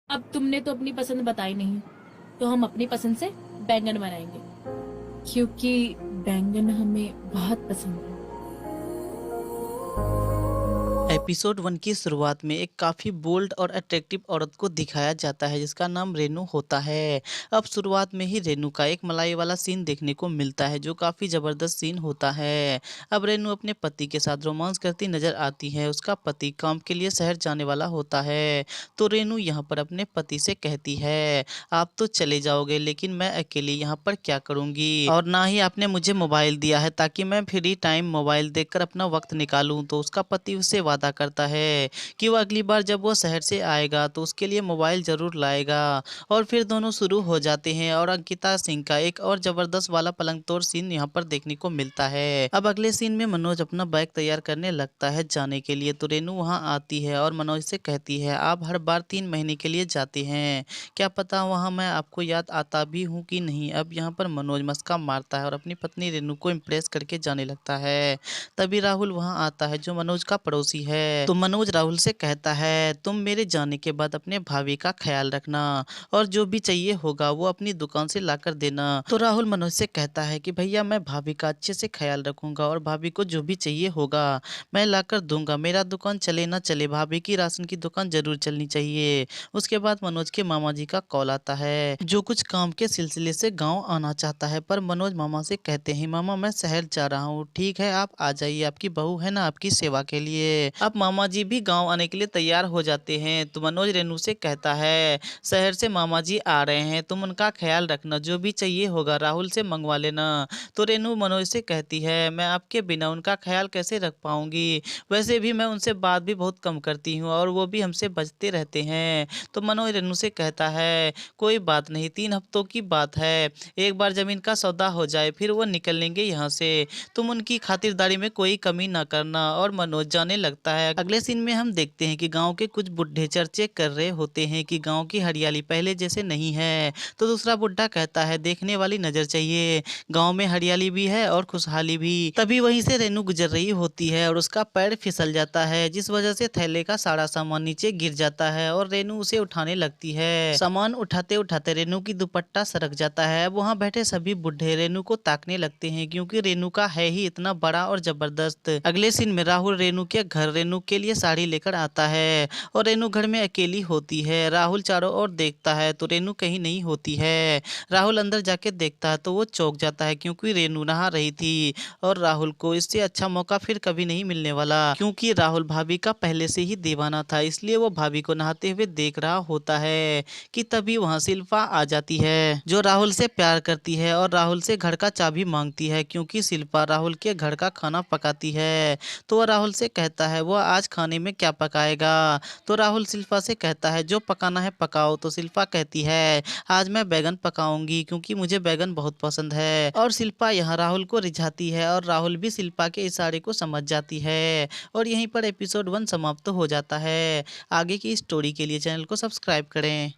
अब तुमने तो अपनी पसंद बताई नहीं, तो हम अपनी पसंद से बैंगन बनाएंगे, क्योंकि बैंगन हमें बहुत पसंद है। एपिसोड 1 की शुरुआत में एक काफ़ी बोल्ड और अट्रैक्टिव औरत को दिखाया जाता है जिसका नाम रेनू होता है। अब शुरुआत में ही रेनू का एक मलाई वाला सीन देखने को मिलता है जो काफ़ी ज़बरदस्त सीन होता है। अब रेनू अपने पति के साथ रोमांस करती नज़र आती है। उसका पति काम के लिए शहर जाने वाला होता है, तो रेनू यहाँ पर अपने पति से कहती है, आप तो चले जाओगे लेकिन मैं अकेली यहाँ पर क्या करूँगी, और ना ही आपने मुझे मोबाइल दिया है ताकि मैं फ्री टाइम मोबाइल देखकर अपना वक्त निकालूं। तो उसका पति उससे वादा करता है कि वो अगली बार जब वो शहर से आएगा तो उसके लिए मोबाइल ज़रूर लाएगा। और फिर दोनों शुरू हो जाते हैं और अंकिता सिंह का एक और ज़बरदस्त वाला पलंग तोड़ सीन यहाँ पर देखने को मिलता है। अब अगले सीन में मनोज अपना बैग तैयार करने लगता है जाने के लिए, तो रेनू वहाँ आती है और मनोज से कहती है, आप हर बार 3 महीने के लिए जाते हैं, क्या पता वहाँ मैं आपको याद आता भी हूँ कि नहीं। अब यहाँ पर मनोज मस्का मारता है और अपनी पत्नी रेनू को इम्प्रेस करके जाने लगता है। तभी राहुल वहाँ आता है जो मनोज का पड़ोसी है। तो मनोज राहुल से कहता है, तुम मेरे जाने के बाद अपने भाभी का ख्याल रखना और जो भी चाहिए होगा वो अपनी दुकान से लाकर देना। तो राहुल मनोज से कहता है कि भैया मैं भाभी का अच्छे से ख्याल रखूंगा और भाभी को जो भी चाहिए होगा मैं लाकर दूंगा। मेरा दुकान चले ना चले, भाभी की राशन की दुकान जरूर चलनी चाहिए। उसके बाद मनोज के मामा जी का कॉल आता है जो कुछ काम के सिलसिले से गांव आना चाहता है, पर मनोज मामा से कहते हैं, मामा मैं शहर जा रहा हूँ, ठीक है आप आ जाइए, आपकी बहू है ना आपकी सेवा के लिए। अब मामा जी भी गांव आने के लिए तैयार हो जाते हैं। तो मनोज रेनू से कहता है, शहर से मामा जी आ रहे हैं, तुम उनका ख्याल रखना, जो भी चाहिए होगा राहुल से मंगवा लेना। तो रेनू मनोज से कहती है, मैं आपके बिना उनका ख्याल कैसे रख पाऊंगी, वैसे भी मैं उनसे बात भी बहुत कम करती हूँ और वो भी हमसे बचते रहते हैं। तो मनोज रेनू से कहता है, कोई बात नहीं, 3 हफ्तों की बात है, एक बार जमीन का सौदा हो जाए फिर वो निकलेंगे यहाँ से, तुम उनकी खातिरदारी में कोई कमी ना करना। और मनोज जाने लगता है। अगले सीन में हम देखते हैं कि गांव के कुछ बुढ़े चर्चे कर रहे होते हैं कि गांव की हरियाली पहले जैसे नहीं है। तो दूसरा बुढ़ा कहता है, देखने वाली नजर चाहिए, गांव में हरियाली भी है और खुशहाली भी। तभी वहीं से रेनू गुजर रही होती है और उसका पैर फिसल जाता है जिस वजह से थैले का सारा सामान नीचे गिर जाता है और रेनू उसे उठाने लगती है। सामान उठाते उठाते रेनू की दुपट्टा सरक जाता है। अब वहां बैठे सभी बुढ़े रेनू को ताकने लगते हैं क्योंकि रेनू का है ही इतना बड़ा और जबरदस्त। अगले सीन में राहुल रेनू के घर रेनू के लिए साड़ी लेकर आता है और रेनू घर में अकेली होती है। राहुल चारों ओर देखता है तो रेनू कहीं नहीं होती है। राहुल अंदर जाके देखता है तो वो चौंक जाता है क्योंकि रेनू नहा रही थी और राहुल को इससे अच्छा मौका फिर कभी नहीं मिलने वाला, क्योंकि राहुल भाभी का पहले से ही दीवाना था, इसलिए वो भाभी को नहाते हुए देख रहा होता है कि तभी वहां शिल्पा आ जाती है जो राहुल से प्यार करती है और राहुल से घर का चाबी मांगती है क्योंकि शिल्पा राहुल के घर का खाना पकाती है। तो वह राहुल से कहता है, वो आज खाने में क्या पकाएगा। तो राहुल शिल्पा से कहता है, जो पकाना है पकाओ। तो शिल्पा कहती है, आज मैं बैगन पकाऊंगी क्योंकि मुझे बैगन बहुत पसंद है। और शिल्पा यहाँ राहुल को रिझाती है और राहुल भी शिल्पा के इशारे को समझ जाती है। और यहीं पर एपिसोड 1 समाप्त हो जाता है। आगे की स्टोरी के लिए चैनल को सब्सक्राइब करें।